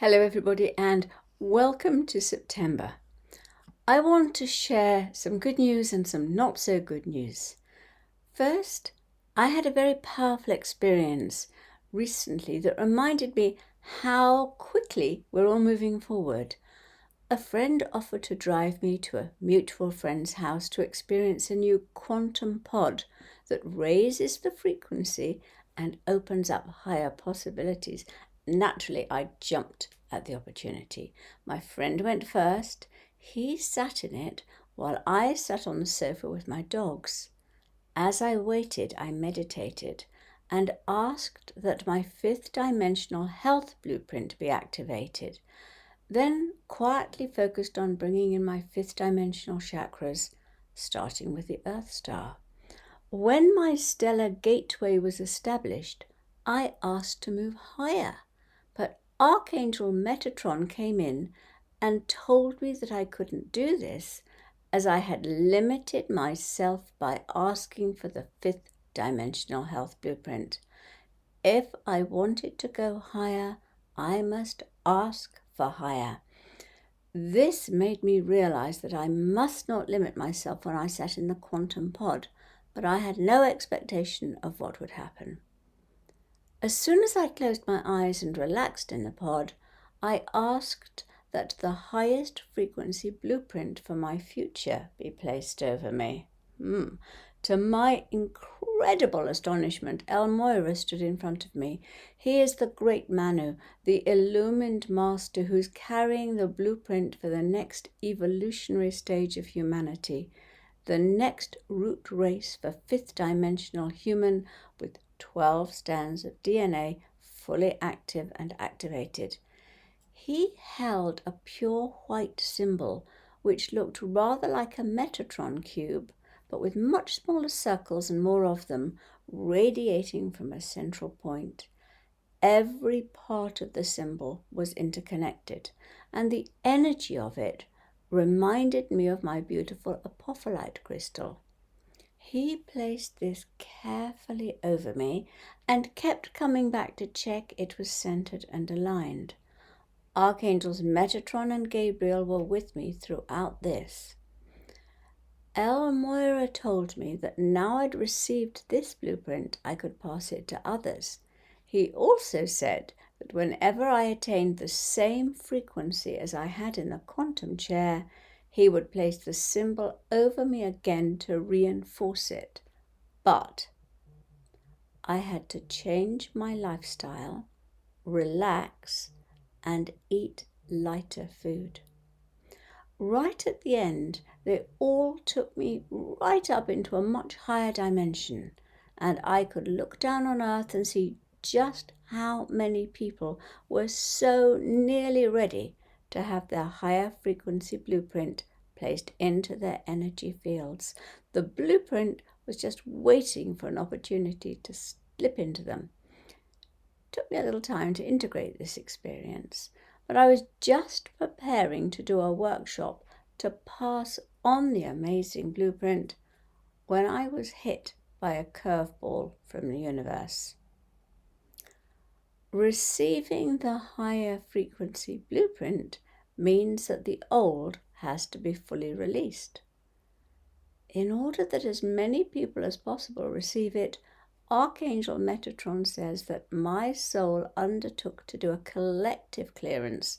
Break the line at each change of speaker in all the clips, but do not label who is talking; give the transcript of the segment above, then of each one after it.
Hello, everybody, and welcome to September. I want to share some good news and some not so good news. First, I had a very powerful experience recently that reminded me how quickly we're all moving forward. A friend offered to drive me to a mutual friend's house to experience a new quantum pod that raises the frequency and opens up higher possibilities. Naturally, I jumped at the opportunity. My friend went first. He sat in it while I sat on the sofa with my dogs. As I waited, I meditated and asked that my fifth dimensional health blueprint be activated. Then quietly focused on bringing in my fifth dimensional chakras, starting with the Earth Star. When my stellar gateway was established, I asked to move higher, but Archangel Metatron came in and told me that I couldn't do this as I had limited myself by asking for the fifth dimensional health blueprint. If I wanted to go higher, I must ask for higher. This made me realize that I must not limit myself when I sat in the quantum pod, but I had no expectation of what would happen. As soon as I closed my eyes and relaxed in the pod, I asked that the highest frequency blueprint for my future be placed over me. To my incredible astonishment, El Moira stood in front of me. He is the great Manu, the illumined master who's carrying the blueprint for the next evolutionary stage of humanity, the next root race for fifth dimensional human with 12 strands of DNA fully active and activated. He held a pure white symbol which looked rather like a Metatron cube, but with much smaller circles and more of them radiating from a central point. Every part of the symbol was interconnected, and the energy of it reminded me of my beautiful apophyllite crystal. He placed this carefully over me and kept coming back to check it was centered and aligned. Archangels Metatron and Gabriel were with me throughout this. El Moira told me that now I'd received this blueprint, I could pass it to others. He also said that whenever I attained the same frequency as I had in the quantum chair, he would place the symbol over me again to reinforce it. But I had to change my lifestyle, relax, and eat lighter food. Right at the end, they all took me right up into a much higher dimension, and I could look down on Earth and see just how many people were so nearly ready to have their higher frequency blueprint placed into their energy fields. The blueprint was just waiting for an opportunity to slip into them. It took me a little time to integrate this experience, but I was just preparing to do a workshop to pass on the amazing blueprint when I was hit by a curveball from the universe. Receiving the higher frequency blueprint means that the old has to be fully released. In order that as many people as possible receive it, Archangel Metatron says that my soul undertook to do a collective clearance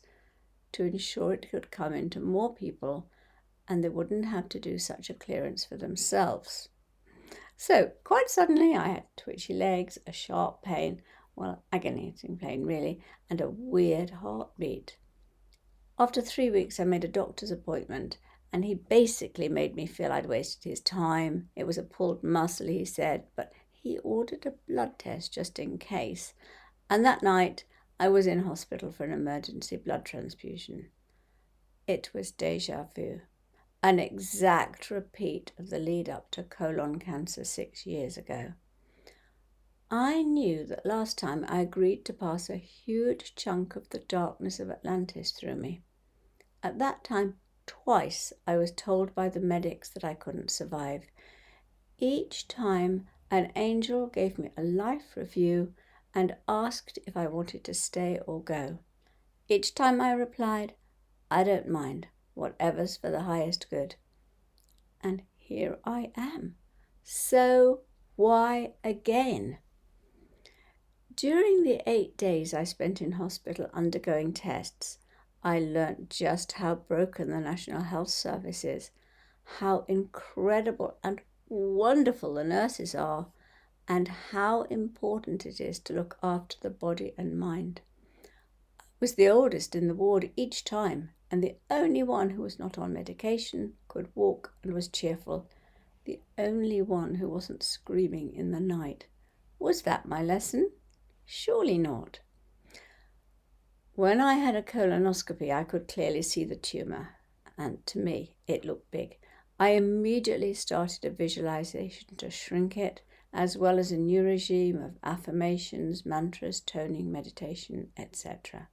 to ensure it could come into more people and they wouldn't have to do such a clearance for themselves. So quite suddenly I had twitchy legs, a sharp pain, well, agonizing pain really, and a weird heartbeat. After 3 weeks I made a doctor's appointment and he basically made me feel I'd wasted his time. It was a pulled muscle, he said, but he ordered a blood test just in case. And that night I was in hospital for an emergency blood transfusion. It was déjà vu, an exact repeat of the lead up to colon cancer 6 years ago. I knew that last time I agreed to pass a huge chunk of the darkness of Atlantis through me. At that time, twice I was told by the medics that I couldn't survive. Each time an angel gave me a life review and asked if I wanted to stay or go. Each time I replied, I don't mind, whatever's for the highest good. And here I am. So why again? During the 8 days I spent in hospital undergoing tests, I learnt just how broken the National Health Service is, how incredible and wonderful the nurses are, and how important it is to look after the body and mind. I was the oldest in the ward each time, and the only one who was not on medication, could walk and was cheerful, the only one who wasn't screaming in the night. Was that my lesson? Surely not. When I had a colonoscopy, I could clearly see the tumour, and to me, it looked big. I immediately started a visualization to shrink it, as well as a new regime of affirmations, mantras, toning, meditation, etc.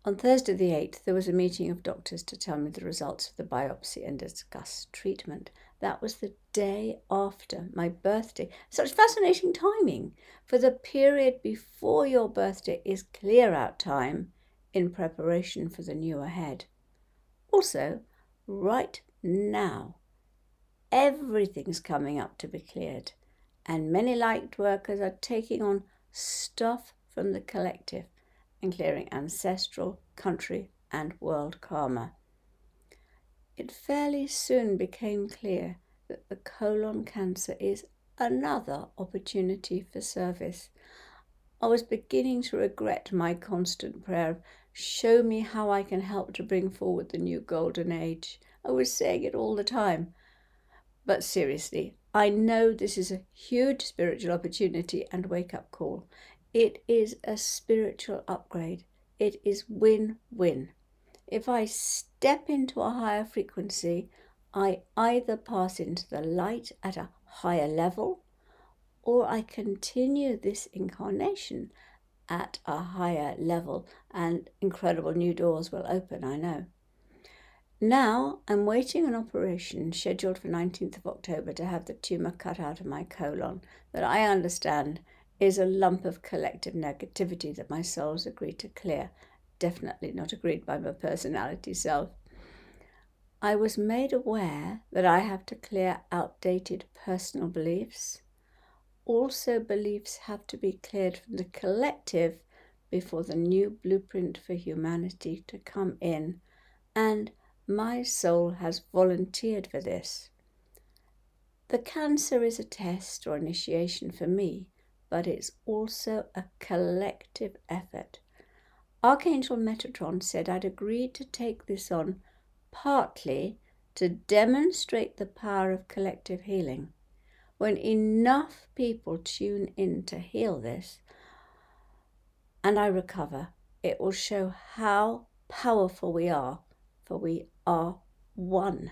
On Thursday the 8th, there was a meeting of doctors to tell me the results of the biopsy and discuss treatment. That was the day after my birthday. Such fascinating timing, for the period before your birthday is clear out time in preparation for the new ahead. Also, right now, everything's coming up to be cleared, and many light workers are taking on stuff from the collective and clearing ancestral, country, and world karma. It fairly soon became clear that the colon cancer is another opportunity for service. I was beginning to regret my constant prayer of, show me how I can help to bring forward the new golden age. I was saying it all the time. But seriously, I know this is a huge spiritual opportunity and wake-up call. It is a spiritual upgrade. It is win-win. If I step into a higher frequency, I either pass into the light at a higher level, or I continue this incarnation at a higher level, and incredible new doors will open, I know. Now I'm waiting an operation scheduled for 19th of October to have the tumour cut out of my colon that I understand is a lump of collective negativity that my soul's agreed to clear. Definitely not agreed by my personality self. I was made aware that I have to clear outdated personal beliefs. Also, beliefs have to be cleared from the collective before the new blueprint for humanity to come in, and my soul has volunteered for this. The cancer is a test or initiation for me, but it's also a collective effort. Archangel Metatron said I'd agreed to take this on partly to demonstrate the power of collective healing. When enough people tune in to heal this, and I recover, it will show how powerful we are, for we are one.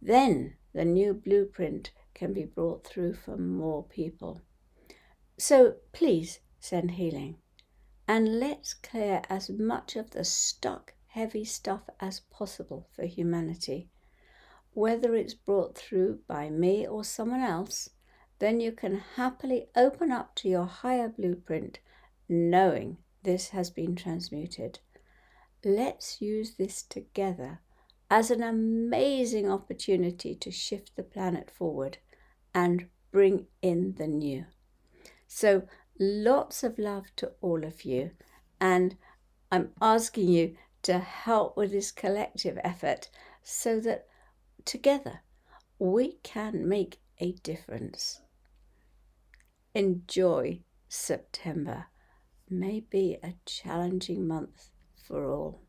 Then the new blueprint can be brought through for more people. So please send healing. And let's clear as much of the stuck, heavy stuff as possible for humanity. Whether it's brought through by me or someone else, then you can happily open up to your higher blueprint, knowing this has been transmuted. Let's use this together as an amazing opportunity to shift the planet forward and bring in the new. So lots of love to all of you, and I'm asking you to help with this collective effort so that together we can make a difference. Enjoy September. May be a challenging month for all.